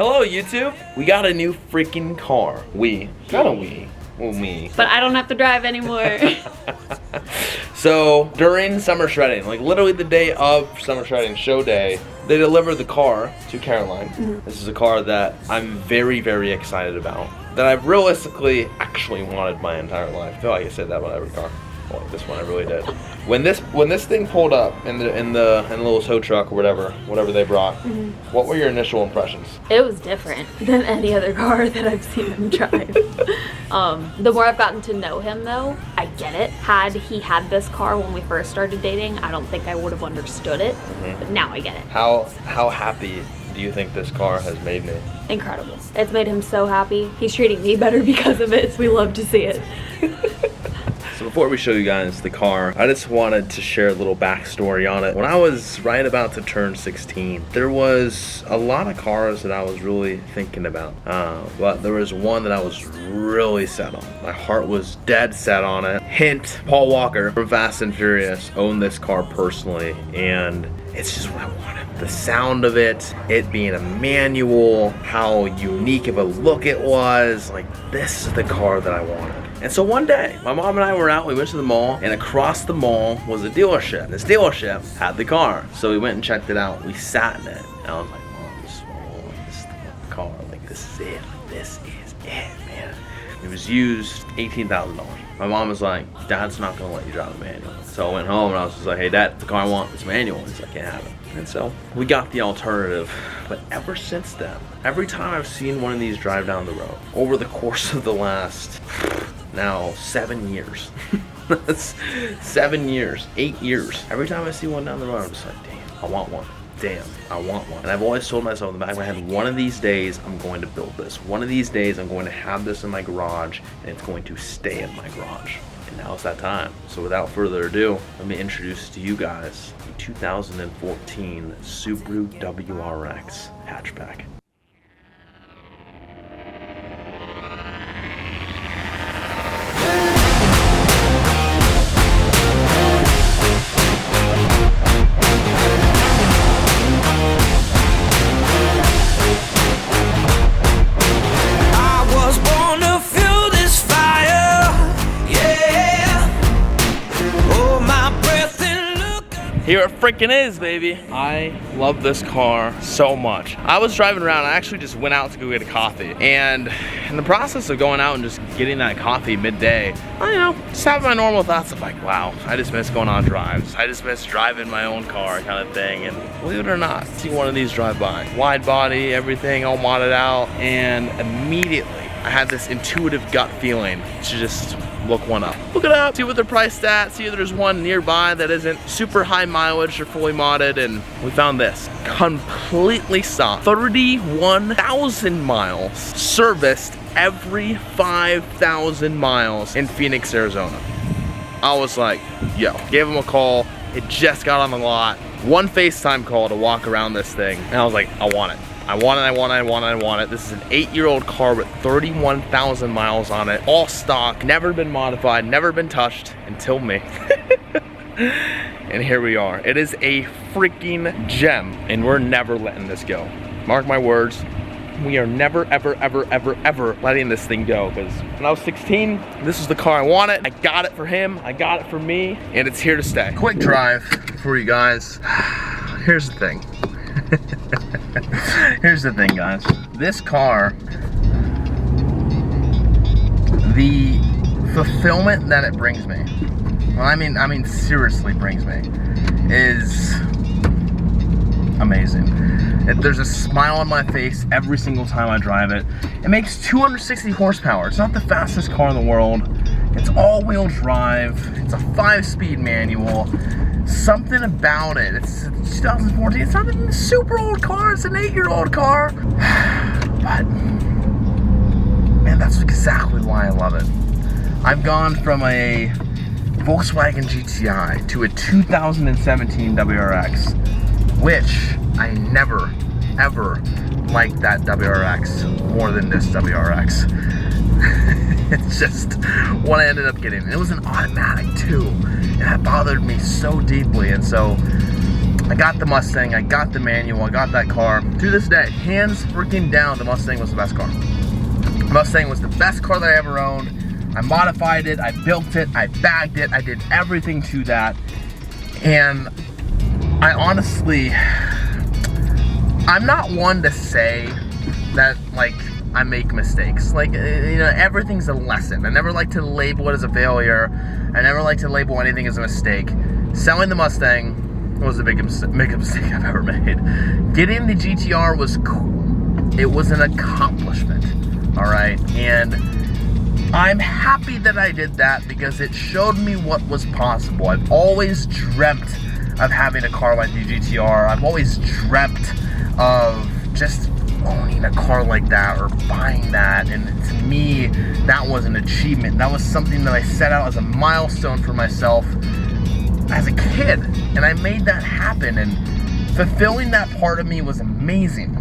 Hello, YouTube. We got a new freaking car. Well, me. But I don't have to drive anymore. So during summer shredding, like literally the day of summer shredding show day, they delivered the car to Caroline. This is a car that I'm very, very excited about. That I've realistically actually wanted my entire life. I feel like I said that about every car. Well, like this one I really did. When this thing pulled up in the little tow truck or whatever they brought, what were your initial impressions? It was different than any other car that I've seen him drive. The more I've gotten to know him though, I get it. Had he had this car when we first started dating, I don't think I would have understood it, but now I get it. How happy do you think this car has made me? Incredible. It's made him so happy. He's treating me better because of it, so we love to see it. So before we show you guys the car, I just wanted to share a little backstory on it. When I was right about to turn 16, there was a lot of cars that I was really thinking about. But there was one that I was really set on. My heart was dead set on it. Hint, Paul Walker from Fast and Furious owned this car personally, and it's just what I wanted. The sound of it being a manual, how unique of a look it was, like this is the car that I wanted. And so one day, my mom and I were out, we went to the mall, and across the mall was a dealership. This dealership had the car. So we went and checked it out. We sat in it, and I was like, Mom, this is the car. Like, this is it. Like, this is it, man. It was used $18,000. My mom was like, Dad's not gonna let you drive a manual. So I went home and I was just like, hey Dad, the car I want is manual. He's like, can't have it. And so we got the alternative. But ever since then, every time I've seen one of these drive down the road, over the course of the last, now 7 years. That's 7 years, 8 years. Every time I see one down the road, I'm just like, damn, I want one. Damn, I want one. And I've always told myself in the back of my head, one of these days I'm going to build this. One of these days I'm going to have this in my garage and it's going to stay in my garage. And now it's that time. So without further ado, let me introduce to you guys the 2014 Subaru WRX hatchback. Here it freaking is, baby. I love this car so much. I was driving around, I actually just went out to go get a coffee. And in the process of going out and just getting that coffee midday, just having my normal thoughts of like, wow, I just miss going on drives. I just miss driving my own car kind of thing. And believe it or not, see one of these drive by. Wide body, everything all modded out. And immediately, I had this intuitive gut feeling to just look one up. Look it up, see what they're priced at, see if there's one nearby that isn't super high mileage or fully modded, and we found this. Completely soft, 31,000 miles, serviced every 5,000 miles in Phoenix, Arizona. I was like, yo, gave him a call. It just got on the lot. One FaceTime call to walk around this thing, and I was like, I want it. I want it. This is an 8-year-old car with 31,000 miles on it. All stock, never been modified, never been touched until me. And here we are. It is a freaking gem, and we're never letting this go. Mark my words, we are never, ever, ever, ever, ever letting this thing go, because when I was 16, this was the car I wanted. I got it for him, I got it for me, and it's here to stay. Quick drive for you guys. Here's the thing. Here's the thing, guys. This car, the fulfillment that it brings me, well, I mean seriously brings me, is amazing. There's a smile on my face every single time I drive it. It makes 260 horsepower. It's not the fastest car in the world. It's all-wheel drive. It's a 5-speed manual. Something about it. It's 2014. It's not a super old car. It's an 8-year-old car. But man, that's exactly why I love it. I've gone from a Volkswagen GTI to a 2017 WRX, which I never, ever liked that WRX more than this WRX. It's just what I ended up getting. And it was an automatic too. And that bothered me so deeply. And so I got the Mustang, I got the manual, I got that car. To this day, hands freaking down, the Mustang was the best car. The Mustang was the best car that I ever owned. I modified it, I built it, I bagged it, I did everything to that. And I honestly, I'm not one to say that like I make mistakes. Like, you know, everything's a lesson. I never like to label it as a failure. I never like to label anything as a mistake. Selling the Mustang was the biggest mistake I've ever made. Getting the GTR was cool. It was an accomplishment, all right? And I'm happy that I did that because it showed me what was possible. I've always dreamt of having a car like the GTR. I've always dreamt of just owning a car like that or buying that, and to me that was an achievement. That was something that I set out as a milestone for myself as a kid, and I made that happen, and fulfilling that part of me was amazing.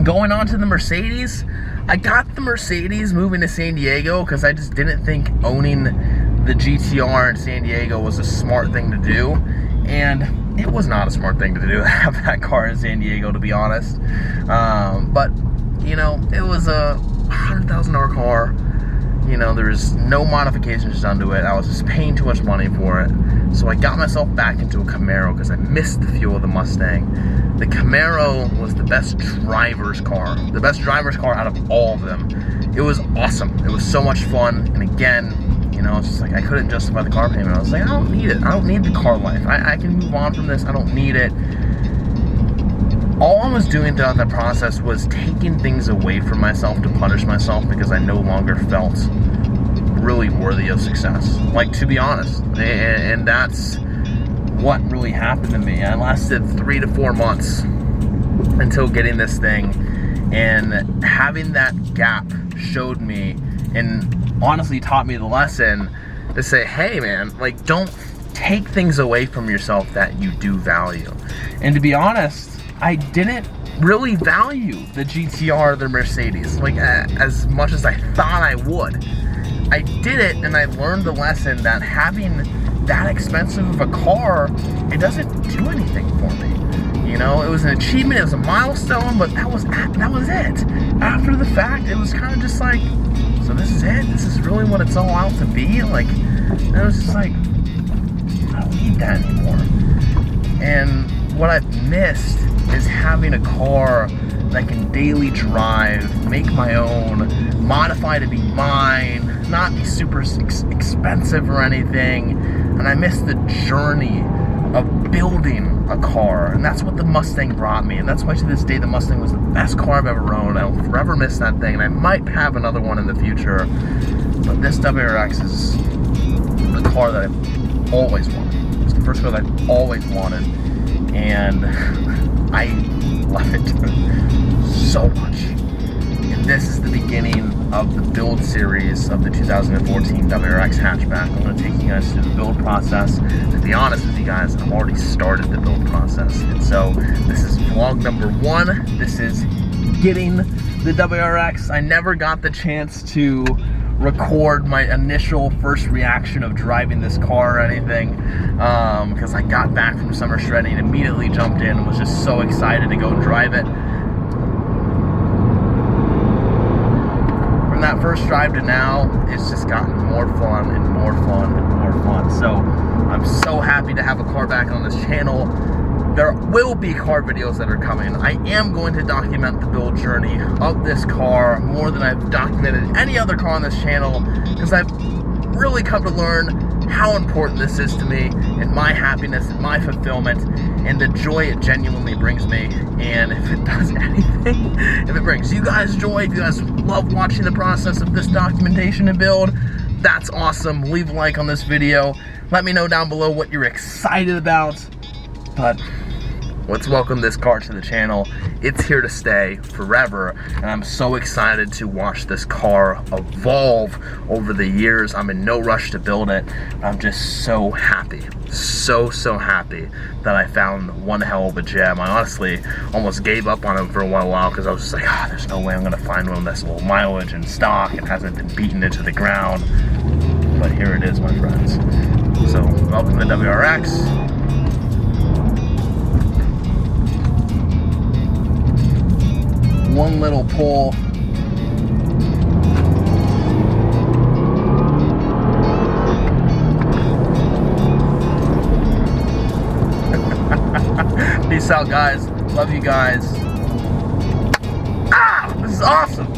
Going on to the Mercedes, I got the Mercedes moving to San Diego because I just didn't think owning the GTR in San Diego was a smart thing to do, and it was not a smart thing to do to have that car in San Diego, to be honest. But, you know, it was a $100,000 car. You know, there's no modifications done to it. I was just paying too much money for it. So I got myself back into a Camaro because I missed the feel of the Mustang. The Camaro was the best driver's car. The best driver's car out of all of them. It was awesome. It was so much fun. And again, you know, it's just like I couldn't justify the car payment. I was like, I don't need it. I don't need the car life. I can move on from this. I don't need it. All I was doing throughout that process was taking things away from myself to punish myself because I no longer felt really worthy of success. Like, to be honest. And that's what really happened to me. I lasted 3 to 4 months until getting this thing. And having that gap showed me and honestly taught me the lesson to say, hey man, like, don't take things away from yourself that you do value. And to be honest, I didn't really value the GTR or the Mercedes like as much as I thought I would. I did it, and I learned the lesson that having that expensive of a car, it doesn't do anything for me. You know, it was an achievement, it was a milestone, but that was it. After the fact, it was kind of just like, so this is it? This is really what it's all out to be? Like, and I was just like, I don't need that anymore. And what I've missed is having a car that I can daily drive, make my own, modify to be mine, not be super expensive or anything. And I miss the journey of building a car, and that's what the Mustang brought me. And that's why to this day the Mustang was the best car I've ever owned. I'll forever miss that thing, and I might have another one in the future, but this WRX is the car that I've always wanted. It's the first car that I've always wanted, and I love it so much. And this is the beginning of the build series of the 2014 WRX hatchback. I'm going to take you guys through the build process. To be honest with you guys, I've already started the build process. And so this is vlog number 1. This is getting the WRX. I never got the chance to record my initial first reaction of driving this car or anything because I got back from summer shredding, immediately jumped in and was just so excited to go drive it. From that first drive to now, it's just gotten more fun and more fun and more fun. So I'm so happy to have a car back on this channel. There will be car videos that are coming. I am going to document the build journey of this car more than I've documented any other car on this channel, because I've really come to learn how important this is to me and my happiness and my fulfillment and the joy it genuinely brings me. And if it does anything, if it brings you guys joy, if you guys love watching the process of this documentation and build, that's awesome. Leave a like on this video. Let me know down below what you're excited about. But let's welcome this car to the channel. It's here to stay forever, and I'm so excited to watch this car evolve over the years. I'm in no rush to build it. I'm just so happy, so happy that I found one hell of a gem. I honestly almost gave up on it for a while because I was just like, oh, there's no way I'm gonna find one that's low mileage and stock and hasn't been beaten into the ground. But here it is, my friends. So welcome to WRX. one little pull. Peace out, guys. Love you guys. Ah, this is awesome.